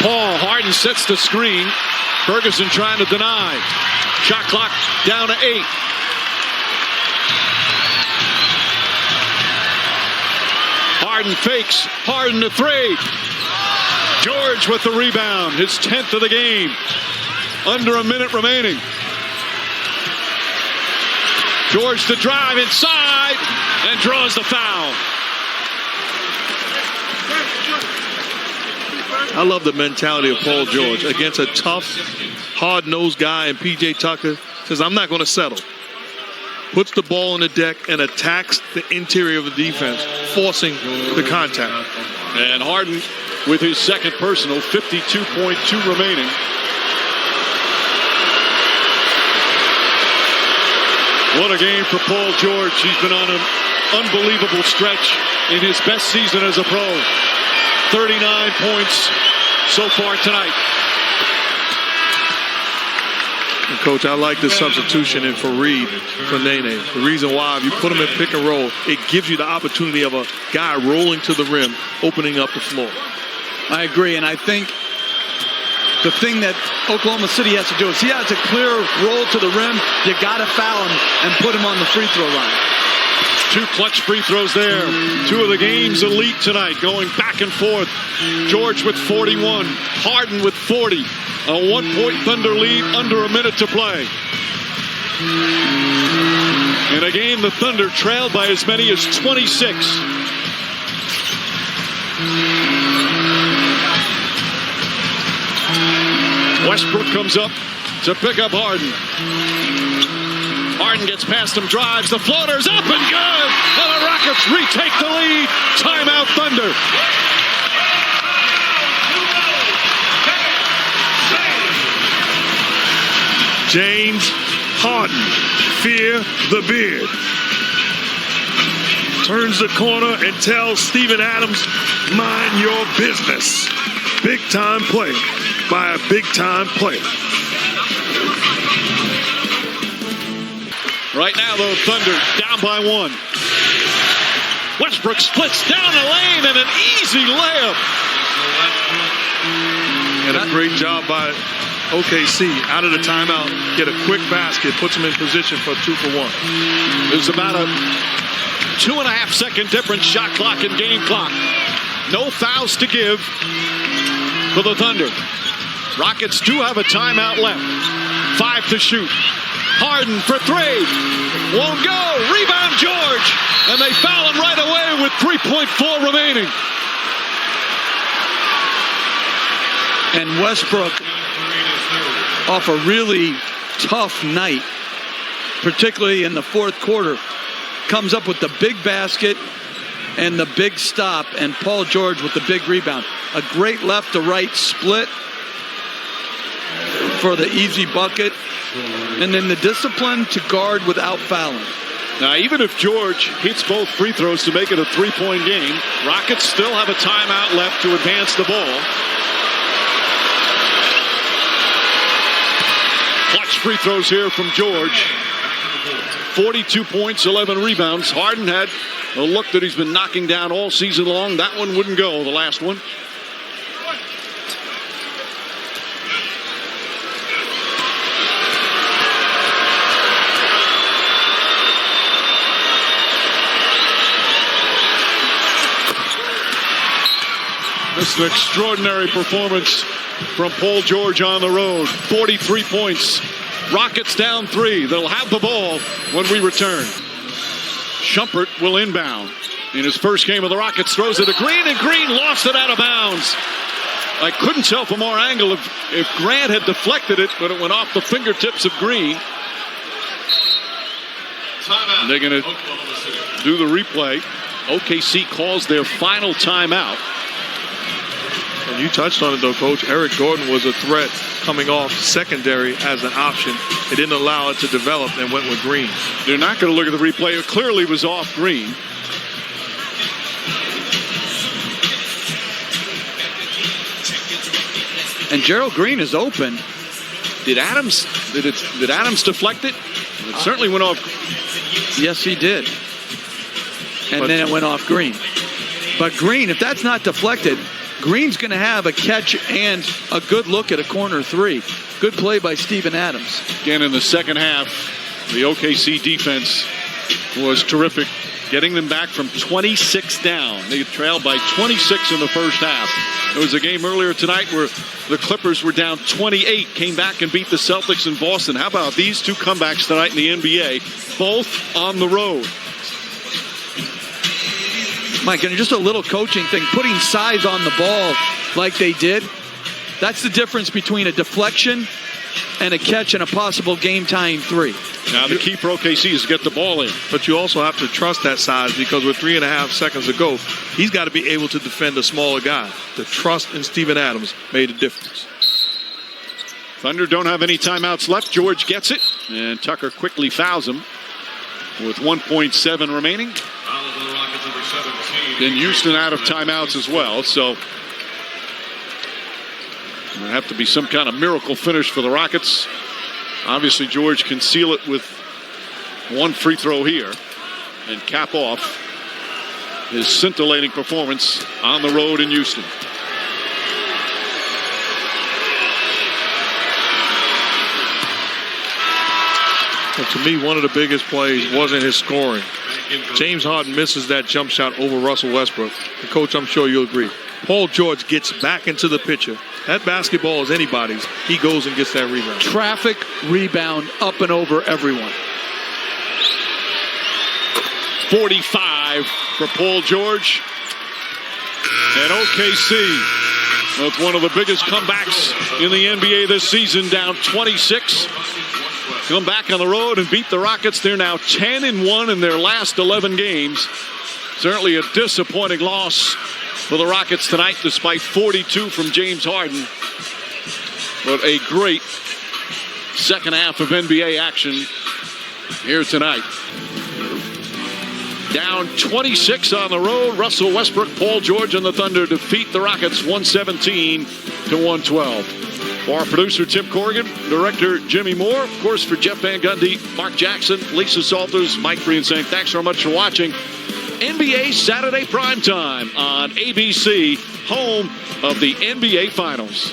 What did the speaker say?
Paul Harden sets the screen. Ferguson trying to deny. Shot clock down to 8. Harden fakes. Harden to 3. George with the rebound. His 10th of the game. Under a minute remaining. George to drive inside and draws the foul. I love the mentality of Paul George against a tough, hard-nosed guy, and P.J. Tucker says, I'm not going to settle. Puts the ball on the deck and attacks the interior of the defense, forcing the contact. And Harden with his second personal, 52.2 remaining. What a game for Paul George. He's been on an unbelievable stretch in his best season as a pro. 39 points so far tonight. And Coach, I like the substitution in Fareed for Nene. The reason why, if you put him in pick and roll, it gives you the opportunity of a guy rolling to the rim, opening up the floor. I agree, and I think the thing that Oklahoma City has to do is he has a clear roll to the rim. You got to foul him and put him on the free throw line. 2 clutch free throws there. 2 of the game's elite tonight, going back and forth. George with 41, Harden with 40. A 1-point Thunder lead under a minute to play. In a game the Thunder trailed by as many as 26. Westbrook comes up to pick up Harden. Harden gets past him, drives, the floater's up and good! And the Rockets retake the lead. Timeout Thunder. James Harden, fear the beard. Turns the corner and tells Steven Adams, mind your business. Big time play by a big time player. Right now, though, Thunder down by 1. Westbrook splits down the lane and an easy layup. And a great job by OKC out of the timeout. Get a quick basket, puts them in position for 2 for 1. There's about a 2.5-second difference, shot clock and game clock. No fouls to give for the Thunder. Rockets do have a timeout left. 5 to shoot. Harden for 3. Won't go. Rebound George. And they foul him right away with 3.4 remaining. And Westbrook, off a really tough night, particularly in the fourth quarter, comes up with the big basket and the big stop, and Paul George with the big rebound. A great left to right split for the easy bucket, and then the discipline to guard without fouling. Now, even if George hits both free throws to make it a 3-point game, Rockets still have a timeout left to advance the ball. Clutch free throws here from George. 42 points, 11 rebounds. Harden had a look that he's been knocking down all season long. That one wouldn't go, the last one. This is an extraordinary performance from Paul George on the road. 43 points. Rockets down 3. They'll have the ball when we return. Shumpert will inbound. In his first game of the Rockets, throws it to Green, and Green lost it out of bounds. I couldn't tell from our angle if Grant had deflected it, but it went off the fingertips of Green. And they're going to do the replay. OKC calls their final timeout. And you touched on it, though, Coach. Eric Gordon was a threat coming off secondary as an option. They didn't allow it to develop and went with Green. They're not going to look at the replay. It clearly was off Green. And Gerald Green is open. Did Adams deflect it? It certainly went off. Yes, he did. And then it went off Green. But Green, if that's not deflected, Green's going to have a catch and a good look at a corner three. Good play by Steven Adams. Again, in the second half, the OKC defense was terrific, getting them back from 26 down. They trailed by 26 in the first half. There was a game earlier tonight where the Clippers were down 28, came back and beat the Celtics in Boston. How about these two comebacks tonight in the NBA, both on the road? Mike, and just a little coaching thing, putting size on the ball like they did, that's the difference between a deflection and a catch and a possible game-tying three. Now the key for OKC is to get the ball in. But you also have to trust that size, because with 3.5 seconds to go, he's got to be able to defend a smaller guy. The trust in Steven Adams made a difference. Thunder don't have any timeouts left. George gets it, and Tucker quickly fouls him with 1.7 remaining. And Houston out of timeouts as well, so there have to be some kind of miracle finish for the Rockets. Obviously, George can seal it with one free throw here and cap off his scintillating performance on the road in Houston. Well, to me, one of the biggest plays wasn't his scoring. James Harden misses that jump shot over Russell Westbrook. And Coach, I'm sure you'll agree. Paul George gets back into the picture. That basketball is anybody's. He goes and gets that rebound. Traffic rebound up and over everyone. 45 for Paul George. And OKC with one of the biggest comebacks in the NBA this season, down 26. Come back on the road and beat the Rockets. They're now 10-1 in their last 11 games. Certainly a disappointing loss for the Rockets tonight, despite 42 from James Harden. But a great second half of NBA action here tonight. Down 26 on the road. Russell Westbrook, Paul George, and the Thunder defeat the Rockets 117-112. For our producer, Tim Corrigan, director, Jimmy Moore, of course, for Jeff Van Gundy, Mark Jackson, Lisa Salters, Mike Breen saying thanks very much for watching NBA Saturday Primetime on ABC, home of the NBA Finals.